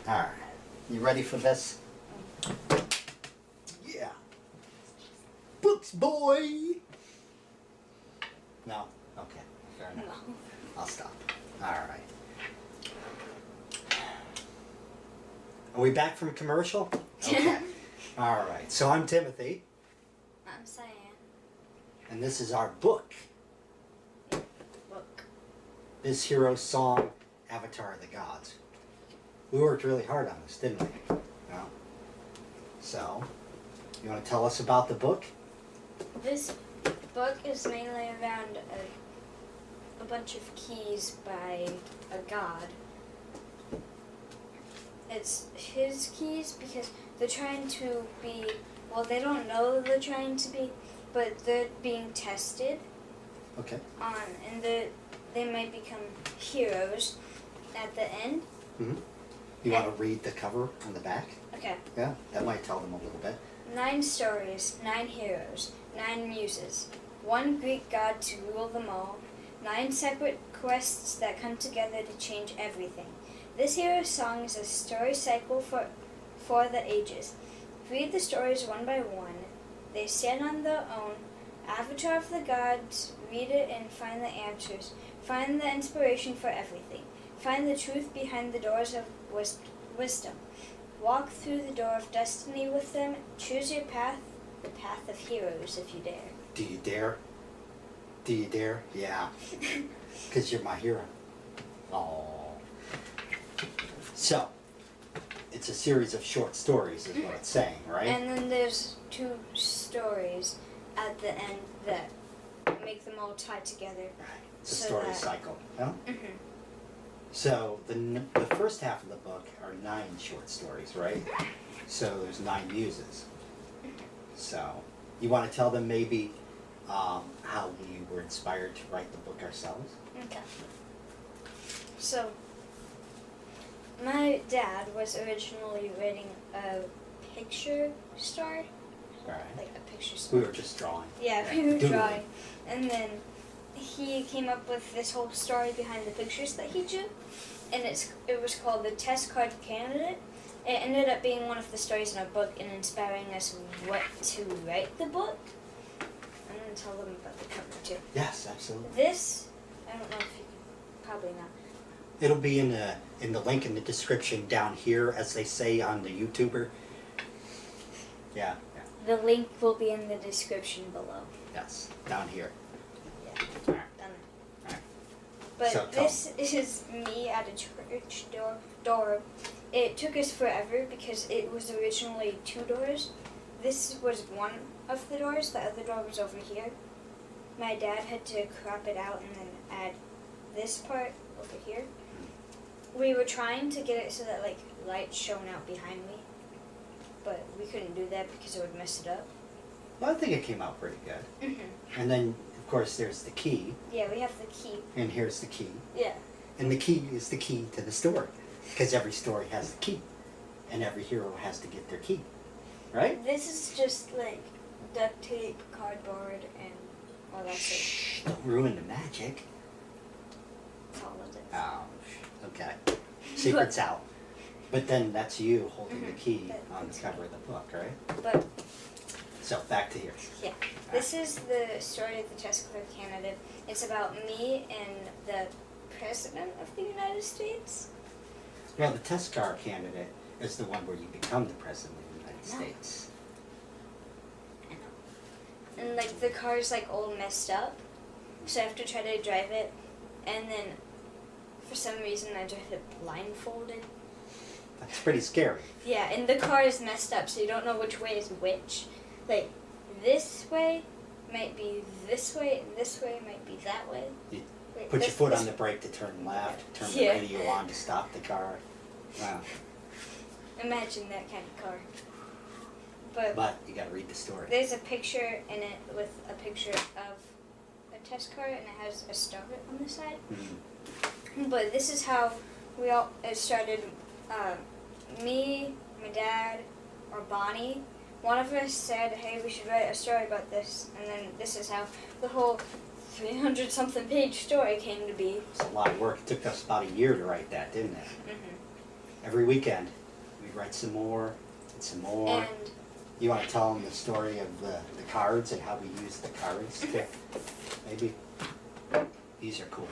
Alright. You ready for this? Yeah. Books, boy! No? Okay. Fair enough. No. I'll stop. Alright. Are we back from commercial? Okay. Alright. So I'm Timothy, I'm Cyan. and this is our book. Book. This hero's song, Avatar of the Gods. We worked really hard on this, didn't we? No? So, you want to tell us about the book? This book is mainly around a bunch of keys by a god. It's his keys because they're trying to be, well, they don't know they're trying to be, but they're being tested Okay. on, and they might become heroes at the end. Mm-hmm. You want to read the cover on the back? Okay. Yeah, that might tell them a little bit. 9 stories, 9 heroes, 9 muses, 1 Greek god to rule them all, 9 separate quests that come together to change everything. This hero's song is a story cycle for the ages. Read the stories one by one. They stand on their own. Avatar of the Gods, read it and find the answers. Find the inspiration for everything. Find the truth behind the doors of wisdom. Walk through the door of destiny with them. Choose your path, the path of heroes if you dare. Do you dare? Do you dare? Yeah. Because you're my hero. Oh. So, it's a series of short stories is what it's saying, right? And then there's 2 stories at the end that make them all tie together. Right. It's a So story that- cycle. Yeah? Mm-hmm. So, the first half of the book are 9 short stories, right? So, there's 9 muses. So, you want to tell them maybe how we were inspired to write the book ourselves? Okay. So, my dad was originally writing a picture story, Right. like a picture We story. were just drawing. Yeah, we were Doodling. drawing. And then he came up with this whole story behind the pictures that he drew, and it was called The Test Card Candidate. It ended up being one of the stories in our book and inspiring us what to write the book. I'm going to tell them about the cover too. Yes, absolutely. This, I don't know if you can, probably not. It'll be in the link in the description down here, as they say on the YouTuber. Yeah, yeah, The link will be in the description below. yes, down here. Yeah, All right. done. All right. But So, tell this is me at a church door. It took us forever because it was originally 2 doors. This was one of the doors. The other door was over here. My dad had to crop it out and then add this part over here. We were trying to get it so that like light shone out behind me, but we couldn't do that because it would mess it up. Well, I think it came out pretty good. Mm-hmm. And then, of course, there's the key, Yeah, we have the key. and here's the key. Yeah. And the key is the key to the story, because every story has the key, and every hero has to get their key, right? This is just like duct tape, cardboard, and all that stuff. Shh, don't ruin the magic. That's all of it. Oh, okay. Secret's out. But then that's you holding the Mhm. key That- on the cover of the book, right? But So back to here. yeah, this is the story of the Test Card Candidate. It's about me and the President of the United States. Well, the test car candidate is the one where you become the president of the United No. States. And like the car's like all messed up, so I have to try to drive it, and then for some reason I drive it blindfolded. That's pretty scary. Yeah, and the car is messed up, so you don't know which way is which. Like, this way might be this way, and this way might be that way. You Wait, Put your this- foot this- on the brake to turn left, turn Yeah. the radio on to stop the car. Wow. Imagine that kind of car. But But you gotta read the story. there's a picture in it with a picture of a test car, and it has a star on the side. Mhm. But this is how it started. Me, my dad, or Bonnie, one of us said, hey, we should write a story about this. And then this is how the whole 300-something page story came to be. It's a lot of work. It took us about a year to write that, didn't it? Mm-hmm. every weekend we'd write some more and some more. And You want to tell them the story of the cards and how we use the cards to maybe? These are cool.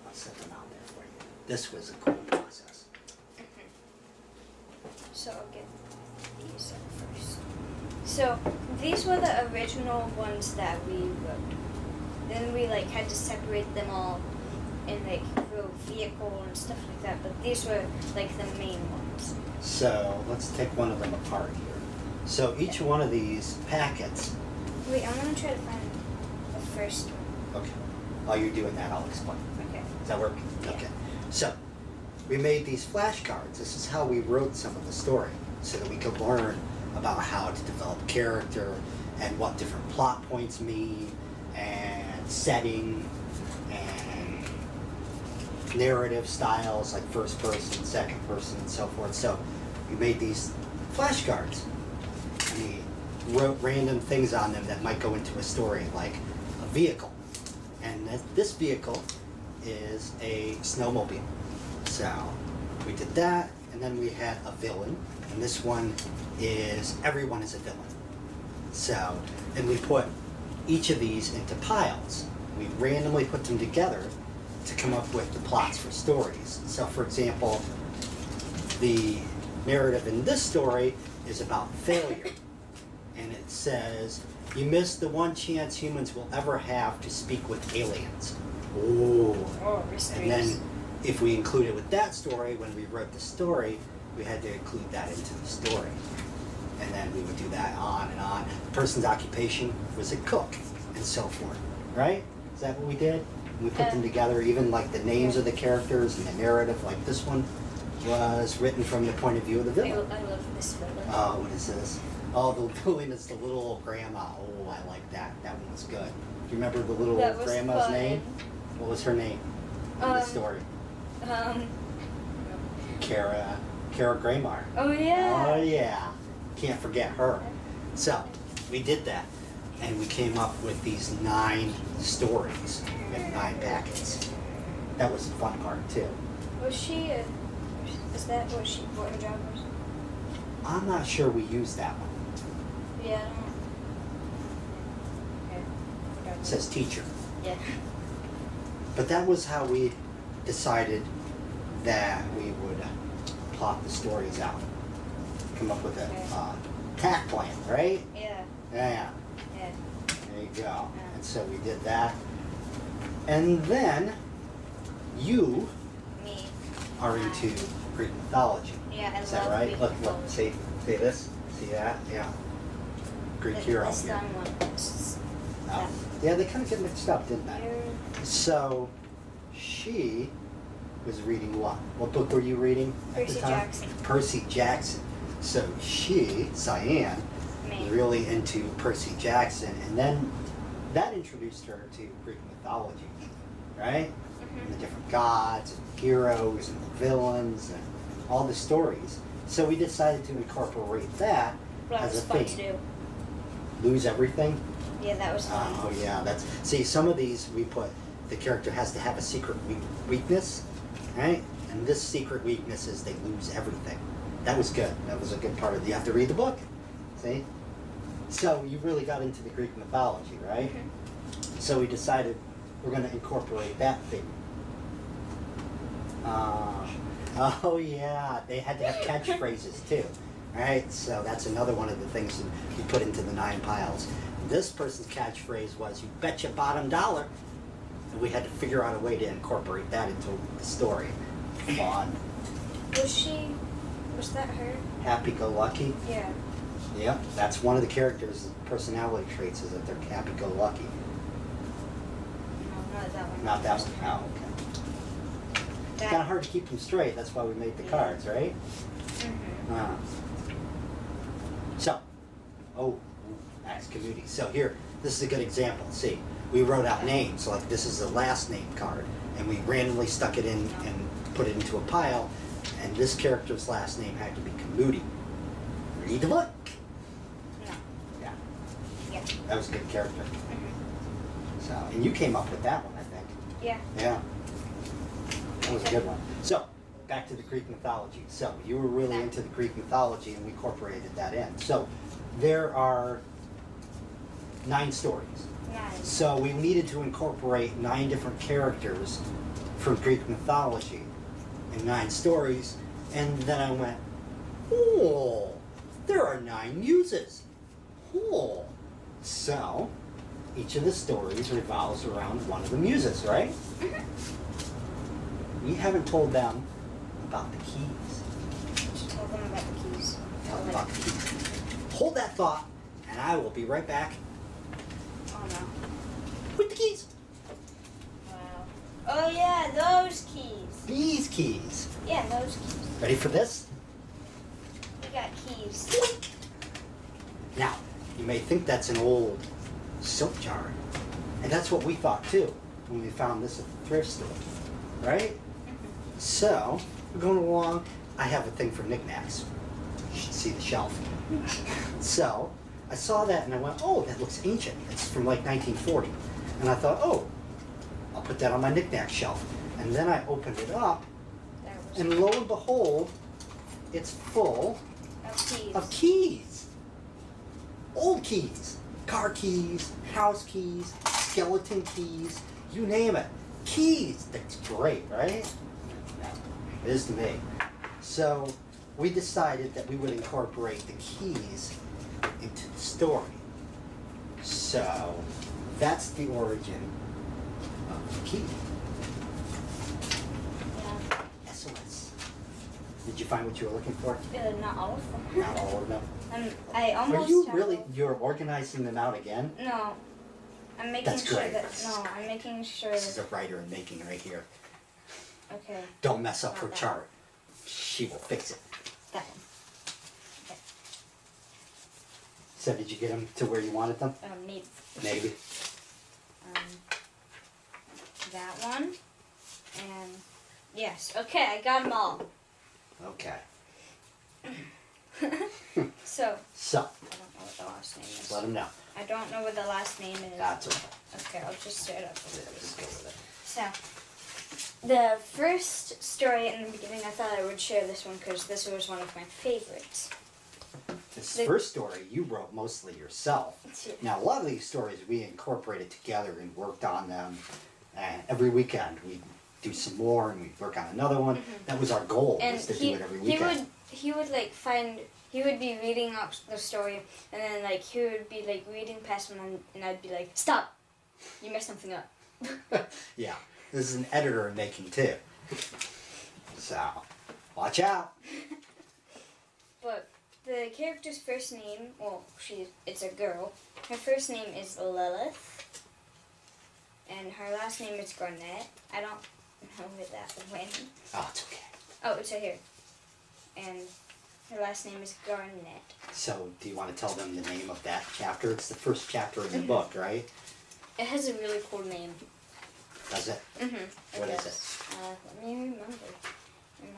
I'll set them out there for you. This was a cool process. so I'll get these up first. So these were the original ones that we wrote. Then we like had to separate them all and like wrote vehicle and stuff like that. But these were like the main ones. So let's take one of them apart here. So each one of these packets. Wait, I'm gonna try to find the first one. Okay. While you're doing that, I'll explain. Okay. Does that work? Yeah. Okay. So we made these flashcards. This is how we wrote some of the story, so that we could learn about how to develop character and what different plot points mean, and setting, and narrative styles like first person, second person, and so forth. So we made these flashcards, and we wrote random things on them that might go into a story, like a vehicle. And this vehicle is a snowmobile. So we did that, and then we had a villain, and this one is everyone is a villain. So, and we put each of these into piles. We randomly put them together to come up with the plots for stories. So for example, the narrative in this story is about failure. And it says, you missed the one chance humans will ever have to speak with aliens. Ooh. Oh, mysteries. And then if we included with that story, when we wrote the story, we had to include that into the story. And then we would do that on and on. The person's occupation was a cook, and so forth. Right? Is that what we did? We put them together, even like the names of the characters and the narrative, like this one was written from the point of view of the I villain. love this villain. Oh, what is this? Oh, the villain is the little old grandma. Oh, I like that. That one was good. Do you remember the little That old was grandma's fun. name? What was her name in the Um, story? Um. Kara Graymar. Oh yeah. Oh yeah, can't forget her. So we did that, and we came up with these 9 stories with 9 packets. That was the fun part too. Was she? Is that what her job was? I'm not sure we used that one. Yeah. I don't know. Okay. Forgot. It says teacher, Yeah. but that was how we decided that we would plot the stories out, come up with a tack plan, right? Yeah. Yeah. Yeah. There you go. And so we did that. And then you Me. are into Greek mythology. Yeah, I Is that love right? Greek Look, mythology. see this? See that? Yeah. Greek hero This here. done one. It's Oh. Yeah, they kind of get mixed up, didn't they? that. So, she was reading what? What book were you reading at Percy the time? Jackson. Percy Jackson. So she, Cyan, Me. was really into Percy Jackson, and then that introduced her to Greek mythology, right? And the different gods and heroes and the villains and all the stories. So we decided to incorporate that That as was a fun theme. to do. Lose everything? Yeah, that was fun. Oh yeah, that's, see, some of these we put, the character has to have a secret weakness, right? And this secret weakness is they lose everything. That was good. That was a good part of it. You have to read the book, see? So you really got into the Greek mythology, right? So we decided we're going to incorporate that theme. Oh yeah, they had to have catchphrases too, right? So that's another one of the things that we put into the 9 piles. This person's catchphrase was, "You bet your bottom dollar," and we had to figure out a way to incorporate that into the story. Fun, Was that her? happy-go-lucky. Yeah. Yep, that's one of the characters' personality traits, is that they're happy-go-lucky. No, not that one. Not that one. Oh, okay. It's That. kind of hard to keep them straight. That's why we made the Yeah. cards, right? Mhm. So, that's community. So here, this is a good example. See, we wrote out names, like this is the last name card, and we randomly stuck it in and put it into a pile, and this character's last name had to be Kamudi. Read the book. No. Yeah, Yeah. that was a good character. Mhm. So, and you came up with that one, I think. Yeah. Yeah. That was a good one. So, back to the Greek mythology. So you were really into the Greek mythology, and we incorporated that in. So there are 9 stories. 9. So we needed to incorporate 9 different characters from Greek mythology in 9 stories. And then I went, oh, there are 9 muses. Oh. So each of the stories revolves around one of the muses, right? We haven't told them about the keys. Just tell them about the keys. Tell them about the keys. Hold that thought, and I will be right back Oh no. with the keys. Wow. Oh yeah, those keys. These keys. Yeah, those keys. Ready for this? We got keys. Now, you may think that's an old soap jar, and that's what we thought too when we found this at the thrift store, right? So, we're going along. I have a thing for knickknacks. You should see the shelf. So, I saw that and I went, oh, that looks ancient. It's from like 1940. And I thought, oh, I'll put that on my knickknack shelf. And then I opened it up, There was and lo and behold, it's full keys. of keys. Old keys. Car keys, house keys, skeleton keys, you name it. Keys. That's great, right? It is to me. So we decided that we would incorporate the keys into the story. So that's the origin of the key. Yeah. SOS. Did you find what you were looking for? Not all of them. Not all of them. I almost Are you have really, all- you're organizing them out again? No. I'm making That's sure great. that I'm making sure This is that a writer in making right here. okay. Don't mess up her Not that chart. She will fix it. That one. Okay. So did you get them to where you wanted them? Maybe. Maybe. That one. And yes. Okay, I got them all. Okay. So So, I don't know what the last name is. let them know. I don't know what the last name is. That's okay. Okay, I'll just set it up. Yeah, just go with it. So, the first story in the beginning, I thought I would share this one because this was one of my favorites. This The- first story you wrote mostly yourself. Now, a lot of these stories we incorporated together and worked on them. And every weekend we do some more and we'd work on another one. That was our goal, And was to he, do it every he weekend. would like find, he would be reading up the story and then like he would be like reading past one and I'd be like, stop, you messed something up. Yeah, this is an editor in making too. So, watch out. But the character's first name, well, it's a girl. Her first name is Lilith, and her last name is Garnett. I don't know where that went. Oh, it's okay. Oh, it's right here. And her last name is Garnett. So, do you want to tell them the name of that chapter? It's the first chapter in the book, right? It has a really cool name. Does it? Mm-hmm. What is does. Let me remember. I'm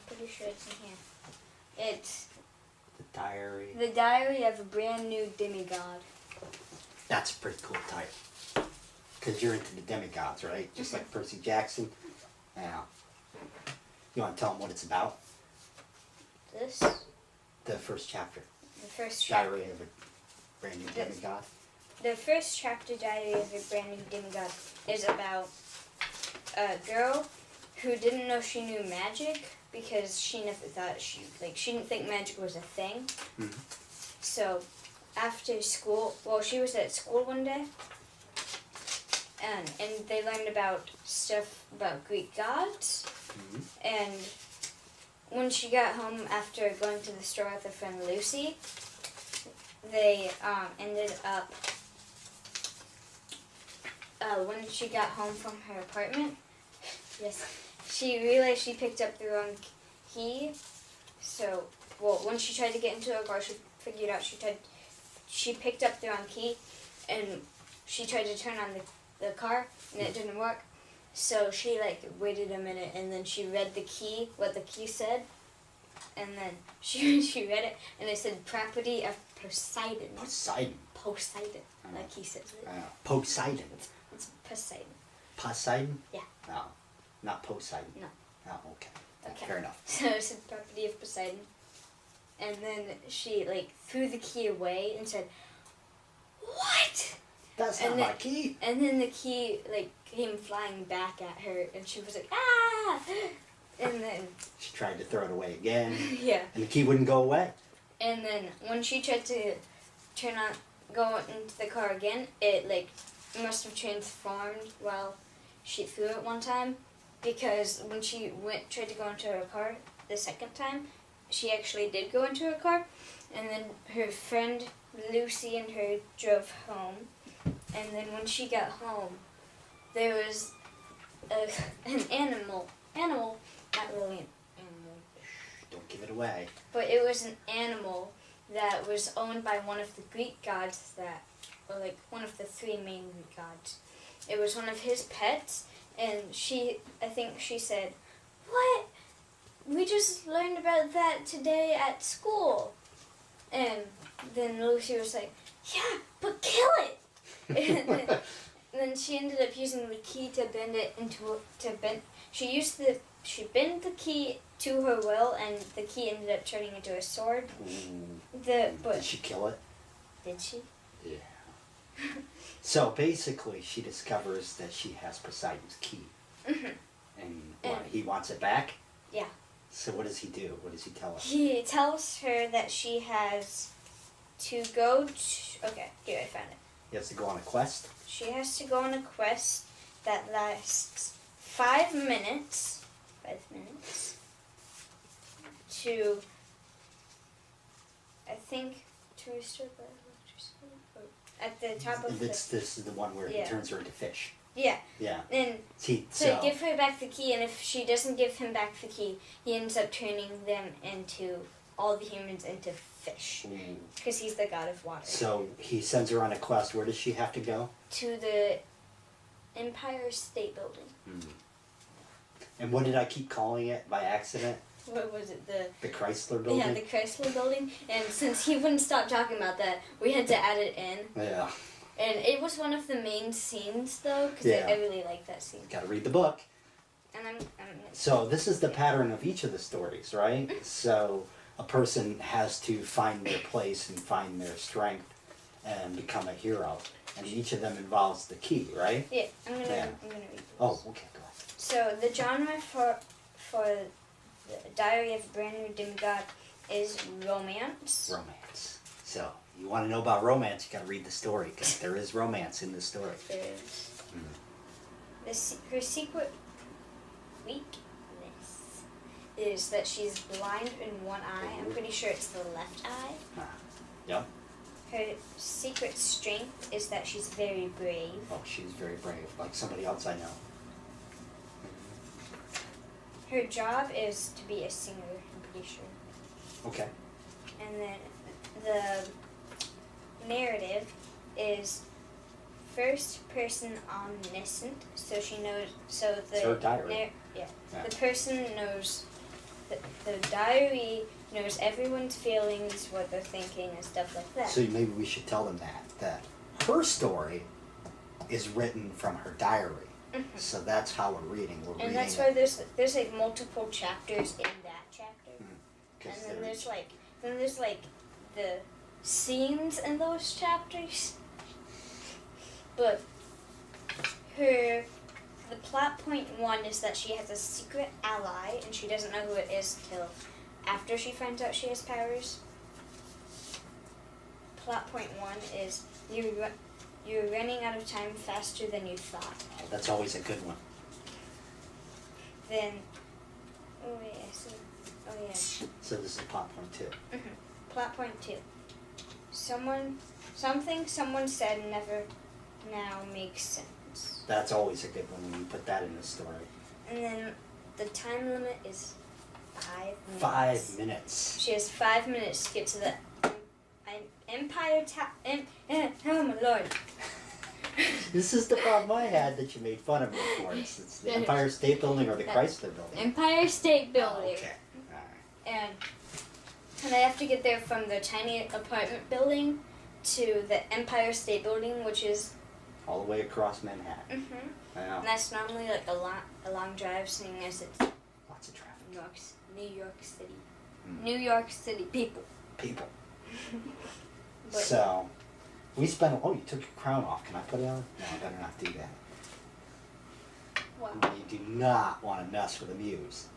pretty sure it's in here. It's The Diary. The Diary of a Brand New Demigod. That's a pretty cool title. Because you're into the demigods, right? Just like Percy Jackson. Yeah. You want to tell them what it's about? This, The first chapter. the first chapter. Diary of a Brand New This. Demigod. The first chapter, Diary of a Brand New Demigod, is about a girl who didn't know she knew magic because she never thought she didn't think magic was a thing. Mhm. So after school, well, she was at school one day, and they learned about stuff about Greek gods. Mhm. And when she got home after going to the store with her friend Lucy, they ended up. When she got home from her apartment, yes, she realized she picked up the wrong key. So, well, when she tried to get into her car, she figured out she picked up the wrong key, and she tried to turn on the car, and it didn't work. So she waited a minute, and then she read the key, what the key said, and then she read it, and it said property of Poseidon. Poseidon. Poseidon, like he says it. Poseidon. It's Poseidon. Poseidon? Yeah. No. Not Poseidon. No. Oh, okay. Okay. Fair enough. So it's the property of Poseidon. And then she like threw the key away and said, "What?" That's And not then- my key. And then the key like came flying back at her, and she was like, "Ah!" And then She tried to throw it away again, yeah. and the key wouldn't go away. And then when she tried to go into the car again, it like must have transformed while she threw it one time, because when she tried to go into her car the second time, she actually did go into her car, and then her friend Lucy and her drove home, and then when she got home, there was an animal, not really an animal, Don't give it away. but it was an animal that was owned by one of the Greek gods or like one of the three main Greek gods. It was one of his pets, and I think she said, "What? We just learned about that today at school." And then Lucy was like, "Yeah, but kill it!" And then she ended up using the key to bend it she bent the key to her will, and the key ended up turning into a sword. Ooh. But Did she kill it? did she? Yeah. So basically, she discovers that she has Poseidon's key. Mhm. And what, And- he wants it back? Yeah. So what does he do? What does he tell her? He tells her that she has to go to... Okay, here, I found it. He has to go on a quest? She has to go on a quest that lasts 5 minutes. 5 minutes. To... I think... To restore the electricity? At the top of This is the one where Yeah. he turns her into fish. Yeah. Yeah. And See, to give her back the key, and if she doesn't give him back the key, he ends up turning them into... all the humans into fish. Ooh. Because he's the god of water. So he sends her on a quest. Where does she have to go? To the Empire State Building. And what did I keep calling it by accident? What was it? The Chrysler Building? Yeah, the Chrysler Building. And since he wouldn't stop talking about that, we had to add it in. Yeah. And it was one of the main scenes, though, because Yeah. I really like that scene. Got to read the book. And I'm So this is the pattern of each of the stories, right? So a person has to find their place and find their strength and become a hero. And each of them involves the key, right? yeah, I'm gonna Yeah. read this. Oh, okay, go ahead. So the genre for the Diary of a Brand New Demigod is romance. Romance. So you want to know about romance, you got to read the story because there is romance in the story. There's Mm. her secret weakness is that she's blind in one eye. I'm pretty sure it's the left eye. Yep. Her secret strength is that she's very brave. Oh, she's very brave, like somebody else I know. Her job is to be a singer, I'm pretty sure. Okay. And then the narrative is first person omniscient, so she knows. So the It's her diary. Yeah. Yeah. The person knows. The diary knows everyone's feelings, what they're thinking, and stuff like that. So maybe we should tell them that her story is written from her diary. So that's how we're reading. We're reading and that's it. why there's like multiple chapters in that chapter. 'Cause And then they're- there's like the scenes in those chapters. But the plot point 1 is that she has a secret ally and she doesn't know who it is till after she finds out she has powers. Plot point 1 is you're running out of time faster than you thought. Oh, that's always a good one. Then, oh wait, I see. Oh yeah. So this is plot point 2. Plot point 2. Something someone said never now makes sense. That's always a good one when you put that in the story. And then the time limit is 5 minutes. 5 minutes. She has 5 minutes to get to the Empire oh my lord. This is the problem I had that you made fun of me for. It's the Empire State Building or the Chrysler Building. Empire State Oh, Building. okay. All right. And I have to get there from the tiny apartment building to the Empire State Building, which is All the way across Manhattan. and Yeah. that's normally like a long drive, seeing as it's Lots of traffic. New York City. Mm. New York City people. People. But So, we spent. Oh, you took your crown off. Can I put it on? No, I better not do that. wow. You do not want to mess with a muse.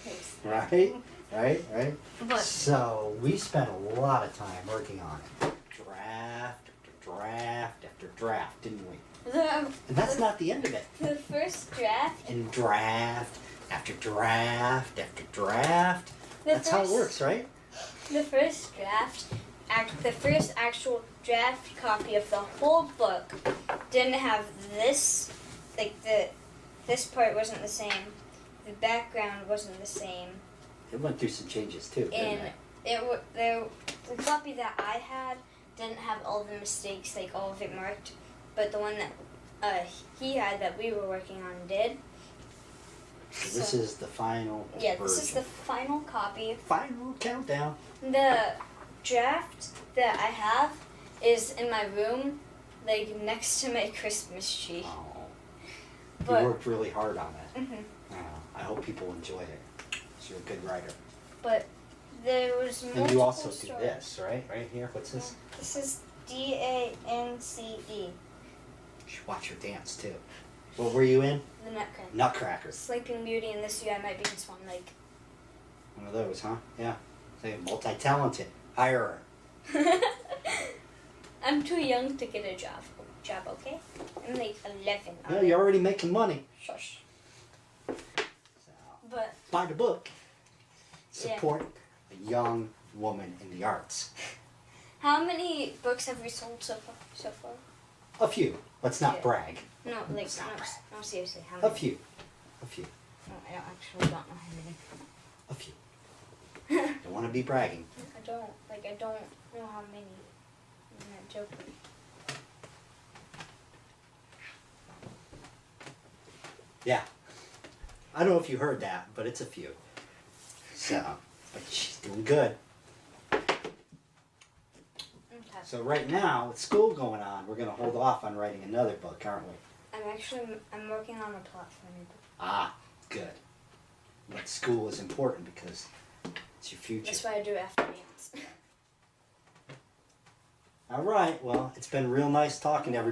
Yes. Right? Right? But So, we spent a lot of time working on it. Draft after draft after draft, didn't we? And that's not the end of it. the first draft. And draft after draft after draft. That's how it works, right? The first draft, the first actual draft copy of the whole book didn't have this, like this part wasn't the same, the background wasn't the same, It went through some changes too, didn't and it? the copy that I had didn't have all the mistakes, like all of it marked, but the one that he had that we were working on did. So this is the final Yeah, version. this is the final copy. Final countdown. The draft that I have is in my room, like next to my Christmas tree. Oh, But you worked really hard on it. mhm. I hope people enjoy it. You're a good writer. But there was multiple And you also do stories. this, right? Right here. What's this? This is DANCE, You should watch her dance too. What were you in? the Nutcracker. Nutcrackers. Sleeping Beauty, and this year I might be in Swan Lake. One of those, huh? Yeah. Say multi-talented. Hire her. I'm too young to get a job, okay? I'm like 11. Yeah, you're already making money. Shush. So, But buy the book. Yeah. Support a young woman in the arts. how many books have we sold so far? A few. Let's not Yeah. brag. No, like Stop it. no, seriously, how A many? few. A few. No, I don't actually don't know how many. A few. Don't want to be bragging. I don't know how many. I'm not joking. Yeah. I don't know if you heard that, but it's a few. So, but she's doing good. Okay. So right now, with school going on, we're going to hold off on writing another book, aren't we? I'm working on a plot for a new book. Ah, good. But school is important because it's your future. That's what I do after dance. All right, well, it's been real nice talking to everybody.